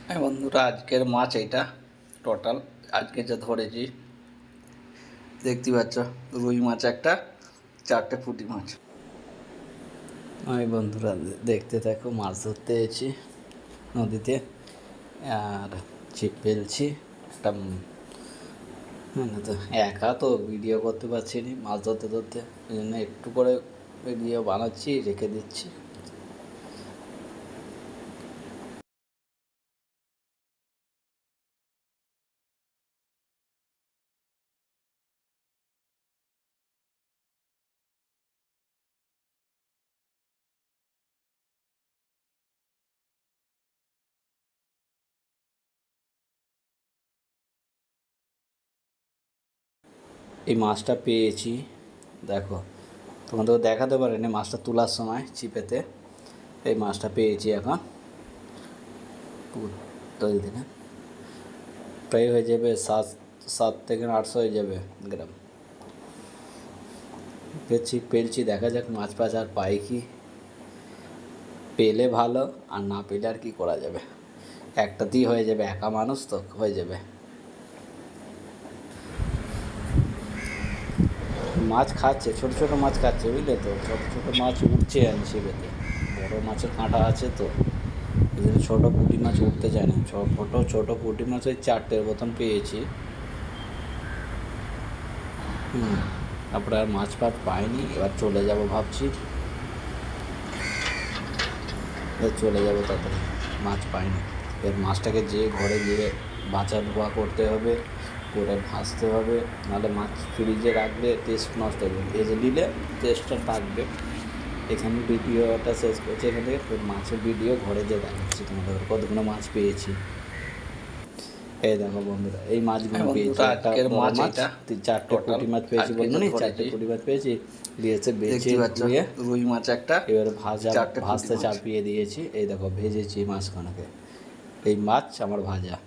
হ্যাঁ বন্ধুরা, আজকের মাছ এইটা টোটাল আজকে যা ধরেছি দেখতে পাচ্ছ। রুই মাছ একটা, 4টে পুঁটি মাছ। আমি বন্ধুরা দেখতে থাকো, মাছ ধরতে এসেছি নদীতে আর ছিপ ফেলছি একটা। মানে তো একা তো ভিডিও করতে পারছি না মাছ ধরতে ধরতে, ওই জন্য একটু করে ভিডিও বানাচ্ছি, রেখে দিচ্ছি। এই মাছটা পেয়েছি, দেখো তোমাদের দেখাতে পারিনি মাছটা তোলার সময় ছিপেতে। এই মাছটা পেয়েছি এখন তৈরি থেকে, প্রায় হয়ে যাবে 700-800 হয়ে যাবে গ্রাম। পেলছি, দেখা যাক মাছ পাছ আর পাই কি। পেলে ভালো, আর না পেলে আর কি করা যাবে, একটাতেই হয়ে যাবে, একা মানুষ তো হয়ে যাবে। মাছ খাচ্ছে, ছোট ছোট মাছ খাচ্ছে, বুঝলে তো, ছোট ছোট মাছ উঠছে আর ছিপেতে। বড় মাছের কাঁটা আছে তো, এই জন্য ছোটো পুঁটি মাছ উঠতে চায় না। ছোটো পুঁটি মাছ ওই 4টের মতন পেয়েছি। তারপরে আর মাছ ফাছ পাইনি, এবার চলে যাব ভাবছি, চলে যাবো তাড়াতাড়ি। মাছ পাইনি, এবার মাছটাকে যেয়ে ঘরে গিয়ে বাছা ধোয়া করতে হবে, করে ভাজতে হবে, নাহলে মাছ ফ্রিজে রাখলে টেস্ট নষ্ট হবে, ভেজে নিলে টেস্টটা থাকবে। এখানে ভিডিওটা শেষ করছি, এখান থেকে মাছের ভিডিও ঘরে যেয়ে দেখাচ্ছি তোমাদের কতগুলো মাছ পেয়েছি। এই দেখো বন্ধুরা, এই মাছগুলো পেয়েছি, একটা বড় মাছ, 4টে পুঁটি মাছ পেয়েছি, বলবো না 4টে পুঁটি মাছ পেয়েছি। দিয়েছে বেঁচে ধুয়ে, রুই মাছ একটা, এবারে ভাজতে চাপিয়ে দিয়েছি। এই দেখো ভেজেছি মাছখানাকে, এই মাছ আমার ভাজা।